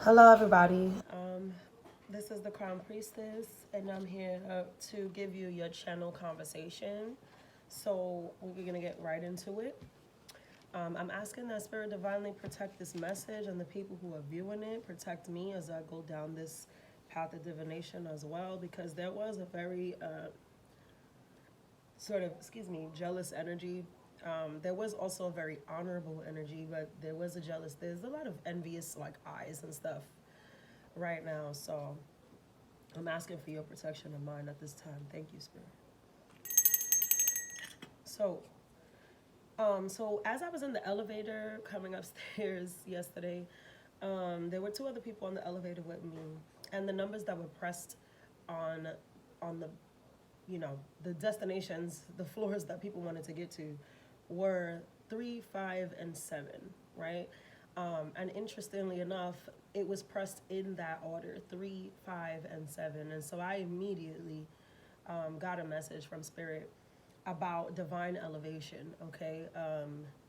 Hello, everybody. This is the Crown Priestess, and I'm here to give you your channel conversation. So we're gonna get right into it. I'm asking that Spirit divinely protect this message and the people who are viewing it. Protect me as I go down this path of divination as well, because there was a very jealous energy. There was also a very honorable energy, but there was a jealous. There's a lot of envious like eyes and stuff right now. So I'm asking for your protection of mine at this time. Thank you, Spirit. So, so as I was in the elevator coming upstairs yesterday, there were two other people on the elevator with me, and the numbers that were pressed on on the the destinations, the floors that people wanted to get to, were 3, 5, and 7. Right. And interestingly enough, it was pressed in that order: 3, 5, and 7. And so I immediately got a message from Spirit about divine elevation. Okay.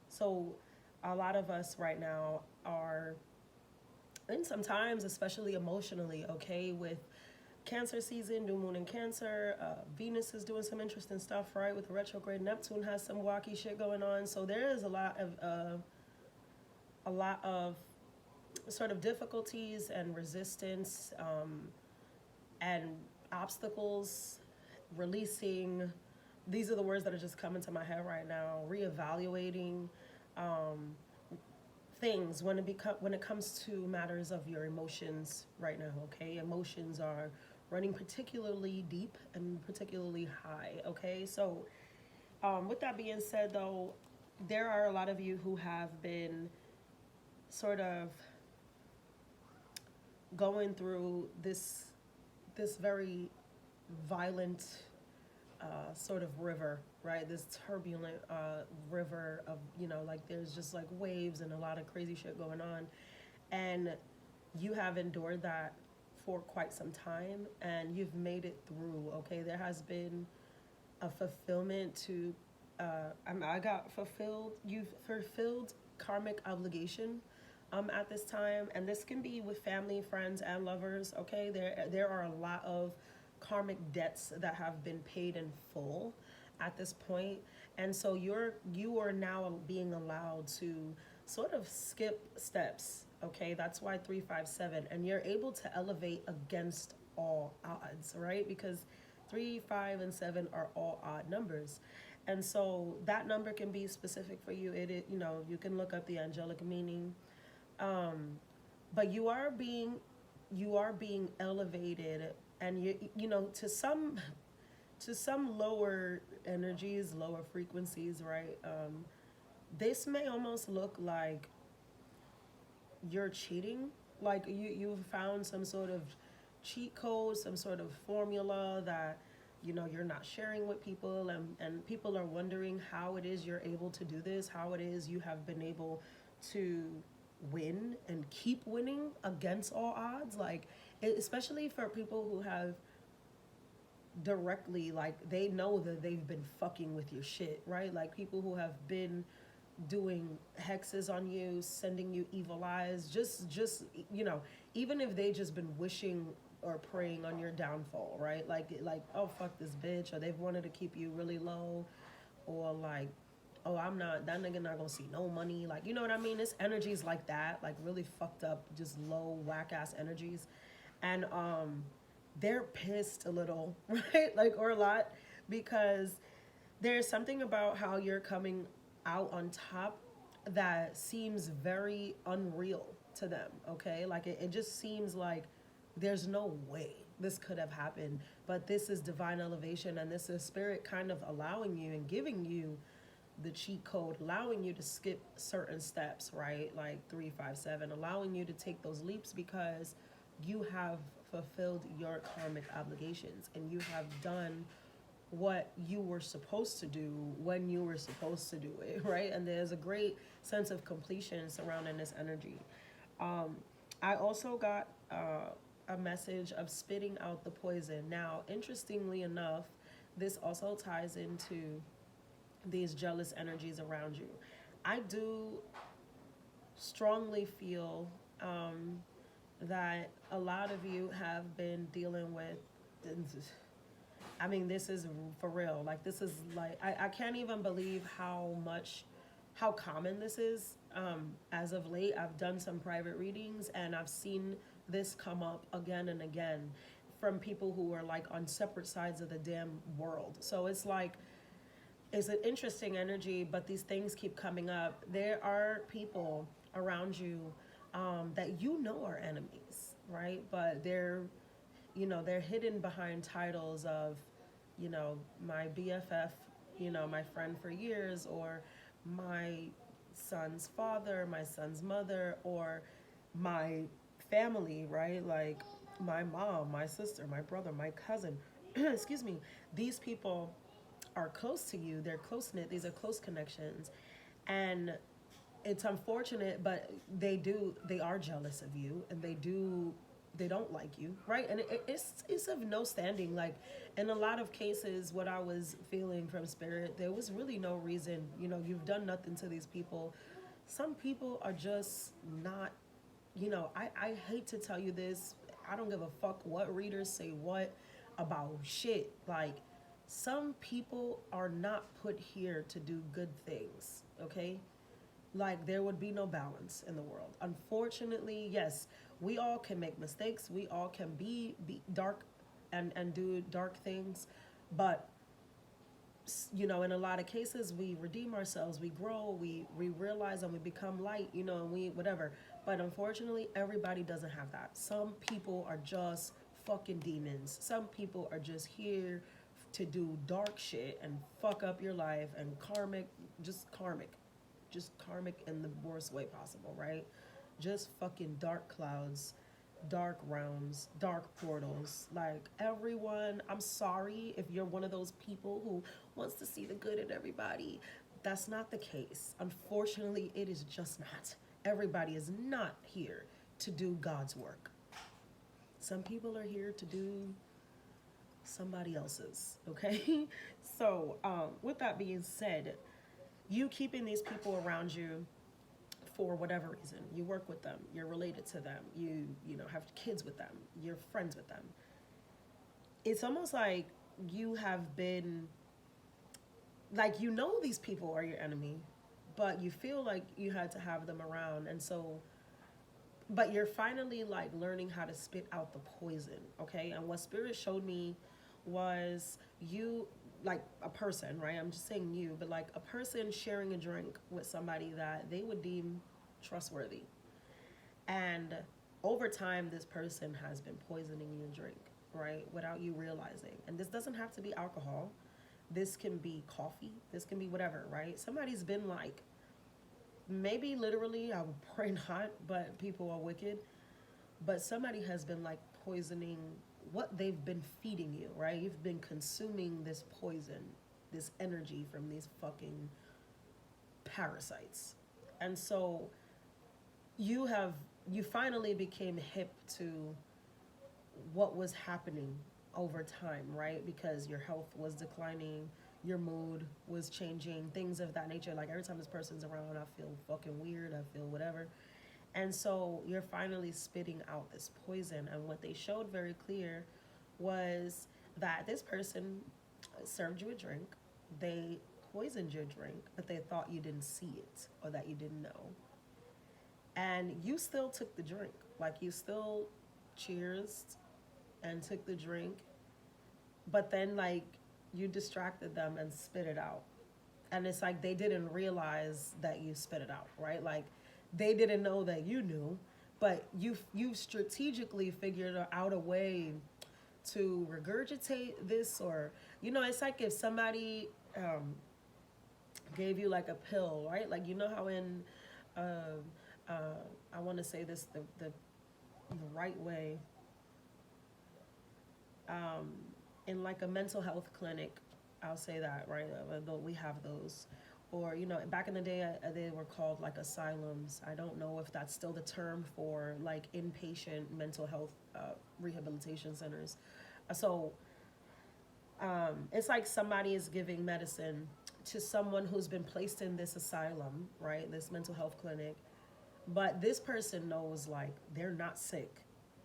So a lot of us right now are, and sometimes, especially emotionally, okay, with Cancer season, new moon in Cancer. Venus is doing some interesting stuff, right? With the retrograde, Neptune has some wacky shit going on. So there is a lot of sort of difficulties and resistance, and obstacles, releasing. These are the words that are just coming to my head right now. Reevaluating things when it comes to matters of your emotions right now. Okay, emotions are running particularly deep and particularly high. Okay, so with that being said, though, there are a lot of you who have been sort of going through this very violent sort of river, right? This turbulent river of, like there's just like waves and a lot of crazy shit going on. And you have endured that for quite some time and you've made it through, okay? There has been a fulfillment to, I got fulfilled, you've fulfilled karmic obligation at this time, and this can be with family, friends, and lovers. Okay, there are a lot of karmic debts that have been paid in full at this point, and so you are now being allowed to sort of skip steps. Okay, that's why 357, and you're able to elevate against all odds, right? Because 3, 5, and 7 are all odd numbers. And so that number can be specific for you. You can look up the angelic meaning, but you are being elevated, and to some lower energies, lower frequencies, right? This may almost look like you're cheating, like you've found some sort of cheat code, some sort of formula that you're not sharing with people, and people are wondering how it is you're able to do this, how it is you have been able to win and keep winning against all odds, like especially for people who have directly, like they know that they've been fucking with your shit, right? Like people who have been doing hexes on you, sending you evil eyes, just even if they just been wishing or praying on your downfall, right? Like oh fuck this bitch, or they've wanted to keep you really low, or like oh I'm not that nigga not gonna see no money, like you know what I mean? It's energies like that, like really fucked up, just low whack ass energies, and they're pissed a little, right? Like or a lot, because there's something about how you're coming out on top that seems very unreal to them, okay? Like it just seems like there's no way this could have happened, but this is divine elevation, and this is spirit kind of allowing you and giving you the cheat code, allowing you to skip certain steps, right? Like 3, 5, 7, allowing you to take those leaps because you have fulfilled your karmic obligations and you have done what you were supposed to do when you were supposed to do it, right? And there's a great sense of completion surrounding this energy. I also got a message of spitting out the poison. Now, interestingly enough, this also ties into these jealous energies around you. I do strongly feel that a lot of you have been dealing with. I mean, this is for real. Like, this is like, I can't even believe how common this is. As of late, I've done some private readings and I've seen this come up again and again from people who are like on separate sides of the damn world. So it's like, it's an interesting energy, but these things keep coming up. There are people around you that you know are enemies, right? But they're hidden behind titles of, my BFF, my friend for years, or my son's father, my son's mother, or my family, right? Like my mom, my sister, my brother, my cousin. Excuse me. These people are close to you. They're close knit. These are close connections. And it's unfortunate, but they are jealous of you, and they don't like you, right? And it's of no standing. Like, in a lot of cases, what I was feeling from spirit, there was really no reason. You've done nothing to these people. Some people are just not, I hate to tell you this. I don't give a fuck what readers say what about shit. Like, some people are not put here to do good things, okay? Like, there would be no balance in the world. Unfortunately, yes, we all can make mistakes. We all can be dark and do dark things. But, in a lot of cases, we redeem ourselves, we grow, we realize, and we become light, and we, whatever. But unfortunately, everybody doesn't have that. Some people are just fucking demons. Some people are just here to do dark shit and fuck up your life, and karmic in the worst way possible, right? Just fucking dark clouds, dark realms, dark portals. Like, everyone, I'm sorry if you're one of those people who wants to see the good in everybody. That's not the case. Unfortunately, it is just not. Everybody is not here to do God's work. Some people are here to do somebody else's, okay? So, with that being said, you keeping these people around you for whatever reason, you work with them, you're related to them, you have kids with them, you're friends with them. It's almost like you have been, like, these people are your enemy, but you feel like you had to have them around, and so, but you're finally like learning how to spit out the poison, okay? And what spirit showed me was you, like a person, right? I'm just saying you, but like a person sharing a drink with somebody that they would deem trustworthy. And over time, this person has been poisoning your drink, right? Without you realizing. And this doesn't have to be alcohol. This can be coffee. This can be whatever, right? Somebody's been like, maybe literally, I would pray not, but people are wicked. But somebody has been like poisoning what they've been feeding you, right? You've been consuming this poison, this energy from these fucking parasites. And so you finally became hip to what was happening over time, right? Because your health was declining, your mood was changing, things of that nature. Like, every time this person's around, I feel fucking weird, I feel whatever. And so you're finally spitting out this poison. And what they showed very clear was that this person served you a drink. They poisoned your drink, but they thought you didn't see it or that you didn't know. And you still took the drink. Like, you still cheersed and took the drink. But then, like, you distracted them and spit it out. And it's like they didn't realize that you spit it out, right? Like, they didn't know that you knew, but you strategically figured out a way to regurgitate this, or it's like if somebody gave you like a pill, right? Like, how in I want to say this the right way, in like a mental health clinic, I'll say that, right? Though we have those. Or, back in the day, they were called like asylums. I don't know if that's still the term for like inpatient mental health rehabilitation centers. So it's like somebody is giving medicine to someone who's been placed in this asylum, right? This mental health clinic. But this person knows, like, they're not sick.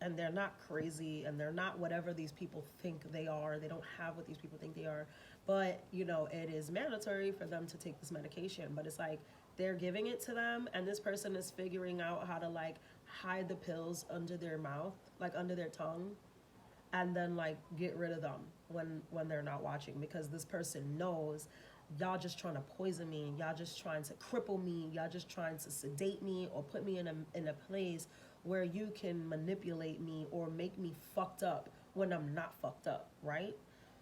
and they're not crazy, and they're not whatever these people think they are. They don't have what these people think they are. But, you know, it is mandatory for them to take this medication. But it's like they're giving it to them, and this person is figuring out how to like hide the pills under their mouth, like under their tongue, and then like get rid of them when they're not watching, because this person knows y'all just trying to poison me, y'all just trying to cripple me, y'all just trying to sedate me or put me in a place where you can manipulate me or make me fucked up when I'm not fucked up, right?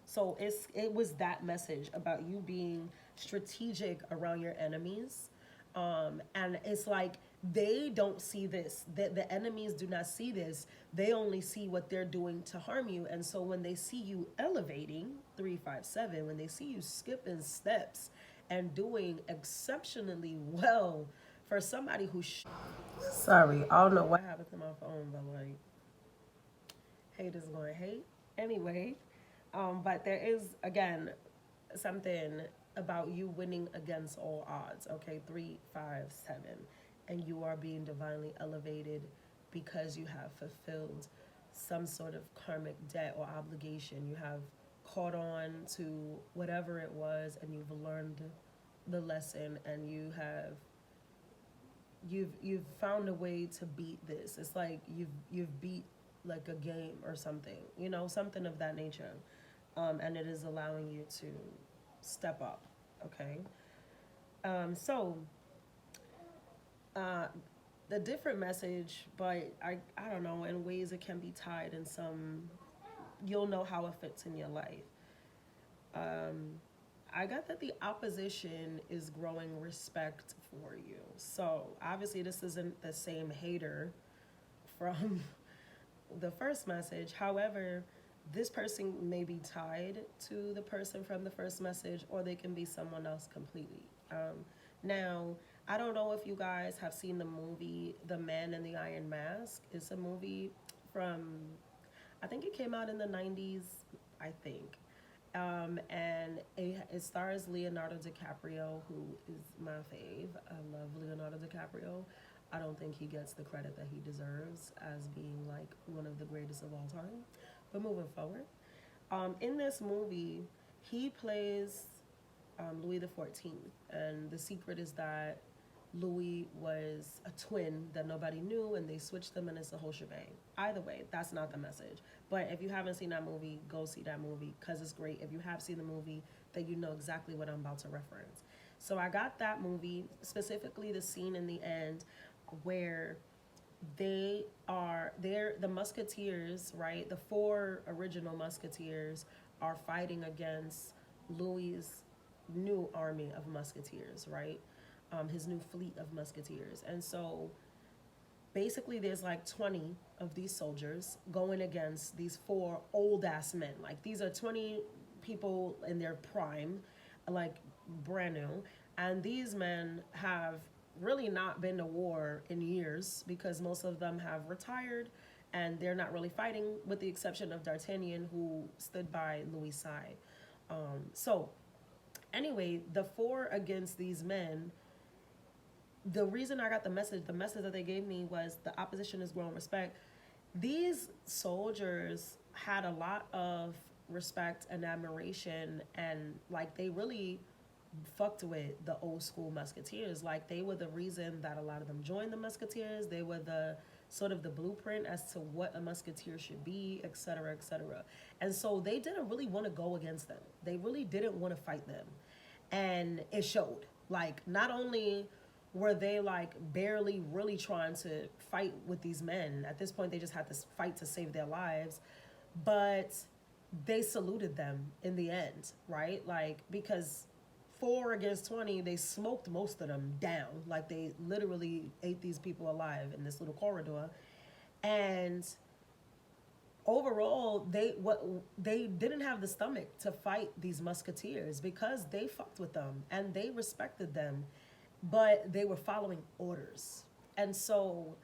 So it was that message about you being strategic around your enemies. And it's like they don't see this. The enemies do not see this. They only see what they're doing to harm you. And so when they see you elevating 357, when they see you skipping steps and doing exceptionally well for somebody who sorry, I don't know what happened to my phone, but like hate is going to hate anyway. But there is, again, something about you winning against all odds. Okay, 357, and you are being divinely elevated because you have fulfilled some sort of karmic debt or obligation. You have caught on to whatever it was, and you've learned the lesson, and you've found a way to beat this. It's like you've beat like a game or something, you know, something of that nature. And it is allowing you to step up. Okay. So the different message, but I don't know, in ways it can be tied in some, you'll know how it fits in your life. I got that the opposition is growing respect for you. So obviously this isn't the same hater from the first message. However, this person may be tied to the person from the first message, or they can be someone else completely. Now, I don't know if you guys have seen the movie The Man in the Iron Mask. It's a movie from, I think it came out in the 90s, I think. And it stars Leonardo DiCaprio, who is my fave. I love Leonardo DiCaprio. I don't think he gets the credit that he deserves as being like one of the greatest of all time. But moving forward, in this movie, he plays Louis the 14th, and the secret is that Louis was a twin that nobody knew, and they switched them, and it's a whole shebang. Either way, that's not the message. But if you haven't seen that movie, go see that movie, because it's great. If you have seen the movie, then you know exactly what I'm about to reference. So I got that movie, specifically the scene in the end where they're the musketeers, right? The four original musketeers are fighting against Louis's new army of musketeers, right? His new fleet of musketeers. And so basically there's like 20 of these soldiers going against these four old ass men. Like these are 20 people in their prime, like brand new. And these men have really not been to war in years, because most of them have retired and they're not really fighting, with the exception of D'Artagnan, who stood by Louis' side. So anyway, the four against these men, the reason I got the message that they gave me was the opposition is growing respect. These soldiers had a lot of respect and admiration, and like they really fucked with the old school musketeers. Like they were the reason that a lot of them joined the musketeers. They were the sort of the blueprint as to what a musketeer should be, etc., etc. And so they didn't really want to go against them. They really didn't want to fight them, and it showed. Like not only were they like barely really trying to fight with these men, at this point they just had to fight to save their lives, but they saluted them in the end, right? Like because 4 against 20, they smoked most of them down. Like they literally ate these people alive in this little corridor. And overall, they didn't have the stomach to fight these musketeers, because they fucked with them and they respected them, but they were following orders. And so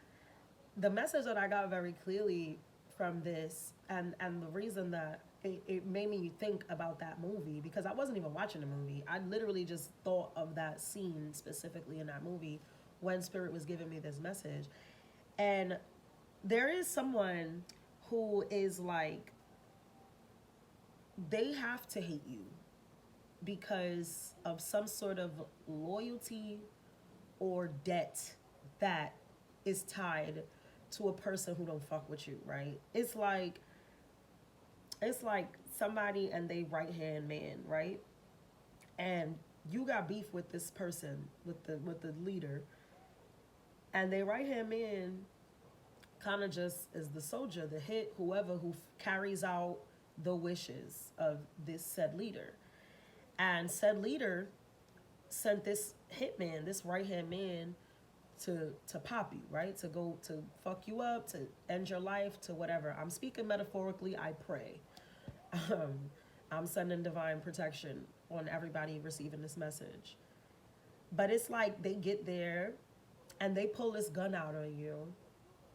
the message that I got very clearly from this, and the reason that it made me think about that movie, because I wasn't even watching the movie. I literally just thought of that scene specifically in that movie when Spirit was giving me this message. And there is someone who is like, they have to hate you because of some sort of loyalty or debt that is tied to a person who don't fuck with you, right? It's like somebody and they right hand man, right? And you got beef with this person, with the leader, and they right hand man kind of just is the soldier, the hit, whoever who carries out the wishes of this said leader. And said leader sent this hitman, this right hand man, to pop you, right? To go to fuck you up, to end your life, to whatever. I'm speaking metaphorically. I pray. Um, I'm sending divine protection on everybody receiving this message. But it's like they get there and they pull this gun out on you,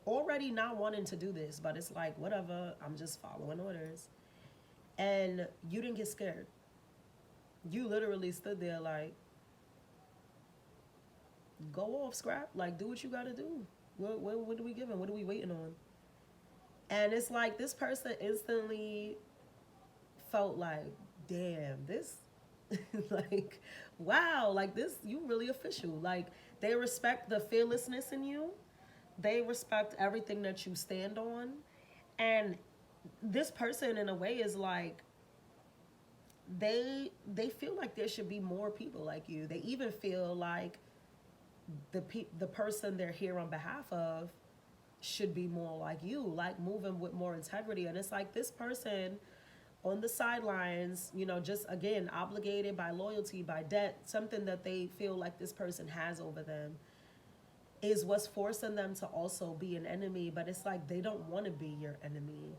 already not wanting to do this, but it's like, whatever, I'm just following orders. And you didn't get scared. You literally stood there like, go off, scrap. Like, do what you gotta do. What are we giving? What are we waiting on? And it's like this person instantly felt like, damn, this, like, wow, like this, you really official. Like, they respect the fearlessness in you. They respect everything that you stand on. And this person, in a way, is like, they feel like there should be more people like you. They even feel like the person they're here on behalf of should be more like you, like moving with more integrity. And it's like this person on the sidelines, just again, obligated by loyalty, by debt, something that they feel like this person has over them, is what's forcing them to also be an enemy. But it's like they don't want to be your enemy.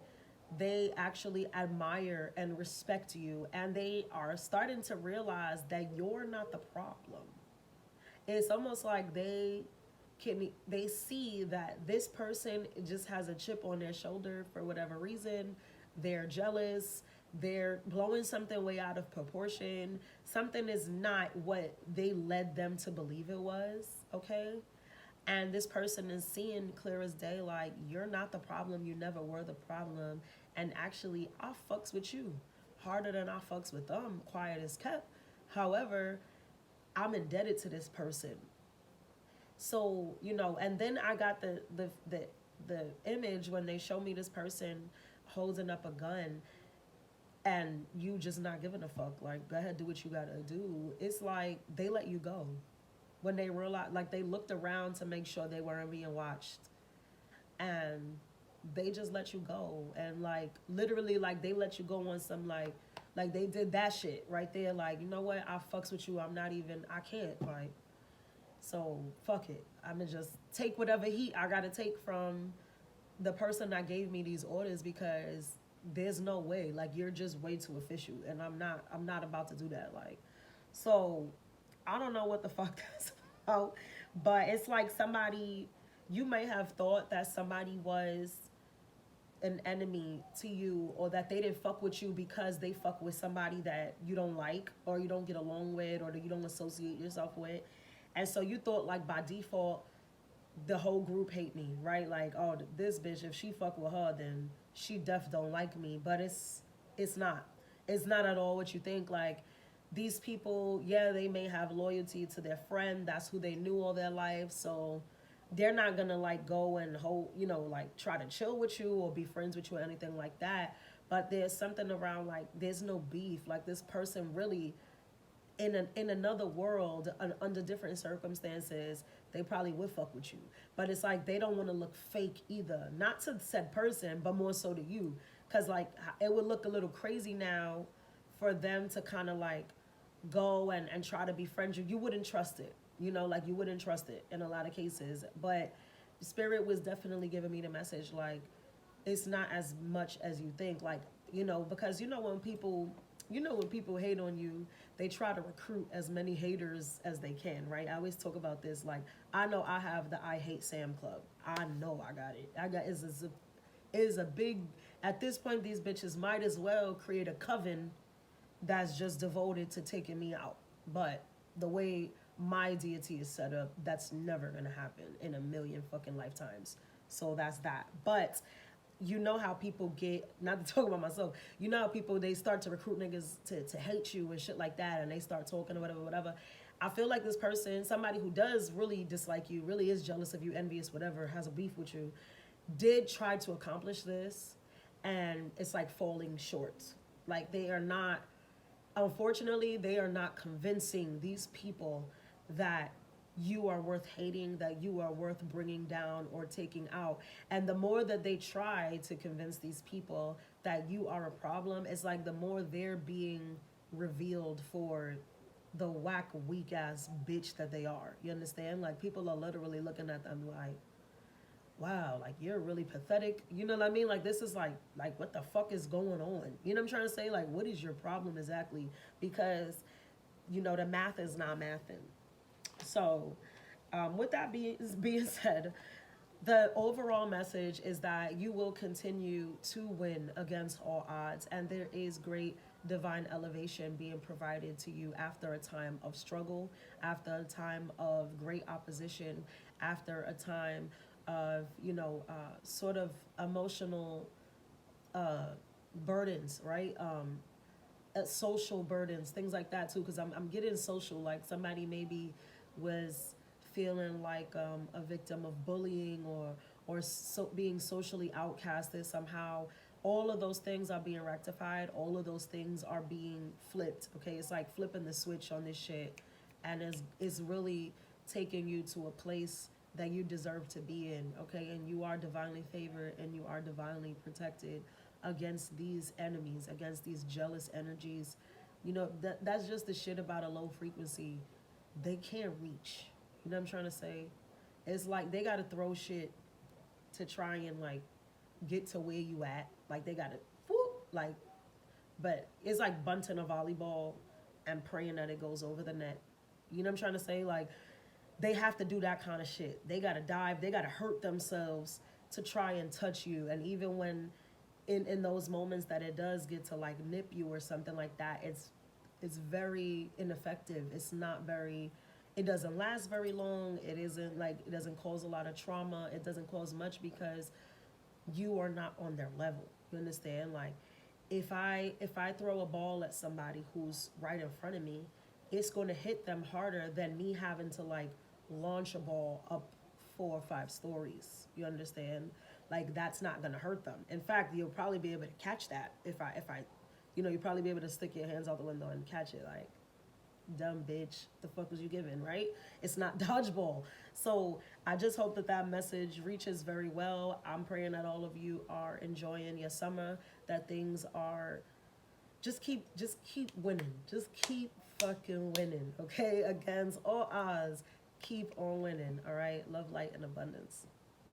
They actually admire and respect you, and they are starting to realize that you're not the problem. It's almost like they see that this person just has a chip on their shoulder for whatever reason. They're jealous. They're blowing something way out of proportion. Something is not what they led them to believe it was, okay? And this person is seeing clear as day, like, you're not the problem. You never were the problem. And actually, I fucks with you harder than I fucks with them, quiet as kept. However, I'm indebted to this person. So, and then I got the image when they show me this person holding up a gun and you just not giving a fuck. Like, go ahead, do what you gotta do. It's like they let you go when they realized, like, they looked around to make sure they weren't being watched, and they just let you go. And like literally, like, they let you go on some like they did that shit right there. Like, you know what? I fucks with you. I can't, like, so fuck it. I'ma just take whatever heat I gotta take from the person that gave me these orders, because there's no way. Like, you're just way too official, and I'm not about to do that. Like, so I don't know what the fuck that's about, but it's like somebody, you may have thought that somebody was an enemy to you, or that they didn't fuck with you because they fuck with somebody that you don't like, or you don't get along with, or that you don't associate yourself with. And so you thought, like, by default, the whole group hate me, right? Like, oh, this bitch, if she fuck with her, then she def don't like me. But it's not at all what you think. Like, these people, yeah, they may have loyalty to their friend. That's who they knew all their life. So they're not gonna like go and hold, like, try to chill with you or be friends with you or anything like that. But there's something around, like, there's no beef. Like, this person really, in another world, under different circumstances, they probably would fuck with you. But it's like they don't want to look fake either. Not to said person, but more so to you. Because, like, it would look a little crazy now for them to kind of like go and try to befriend you. You wouldn't trust it. Like, you wouldn't trust it in a lot of cases. But Spirit was definitely giving me the message, like, it's not as much as you think. Like, because when people hate on you, they try to recruit as many haters as they can, right? I always talk about this. Like, I know I have the I Hate Sam Club. I know I got it. Is a big, at this point, these bitches might as well create a coven that's just devoted to taking me out. But the way my deity is set up, that's never gonna happen in a million fucking lifetimes. So that's that. But you know how people get, not to talk about myself, you know how people, they start to recruit niggas to hate you and shit like that, and they start talking or whatever, whatever. I feel like this person, somebody who does really dislike you, really is jealous of you, envious, whatever, has a beef with you, did try to accomplish this, and it's like falling short. Like they are not, unfortunately, they are not convincing these people that you are worth hating, that you are worth bringing down or taking out. And the more that they try to convince these people that you are a problem, it's like the more they're being revealed for the whack, weak ass bitch that they are. You understand? Like people are literally looking at them like, wow, like you're really pathetic. You know what I mean? Like this is like what the fuck is going on? You know what I'm trying to say? Like what is your problem exactly? Because you know the math is not mathing. So, with that being said, the overall message is that you will continue to win against all odds, and there is great divine elevation being provided to you after a time of struggle, after a time of great opposition, after a time of, sort of emotional uh, burdens, right? Social burdens, things like that too. Because I'm getting social, like somebody maybe was feeling like a victim of bullying or being socially outcasted somehow. All of those things are being rectified. All of those things are being flipped. Okay, it's like flipping the switch on this shit, and it's really taking you to a place that you deserve to be in. Okay, and you are divinely favored and you are divinely protected against these enemies, against these jealous energies. That's just the shit about a low frequency. They can't reach. You know what I'm trying to say? It's like they gotta throw shit to try and like get to where you at. Like they gotta whoop, like, but it's like bunting a volleyball and praying that it goes over the net. You know what I'm trying to say? Like they have to do that kind of shit. They gotta dive, they gotta hurt themselves to try and touch you. And even when in those moments that it does get to like nip you or something like that, it's very ineffective. It's not very, it doesn't last very long. It isn't like, it doesn't cause a lot of trauma. It doesn't cause much because you are not on their level. You understand? Like if I throw a ball at somebody who's right in front of me, it's going to hit them harder than me having to like launch a ball up 4 or 5 stories. You understand? Like that's not going to hurt them. In fact, you'll probably be able to catch that if I you'll probably be able to stick your hands out the window and catch it. Like, dumb bitch, the fuck was you giving, right? It's not dodgeball. So I just hope that that message reaches very well. I'm praying that all of you are enjoying your summer, that things are, just keep winning. Just keep fucking winning, okay? Against all odds, keep on winning, all right? Love, light, and abundance.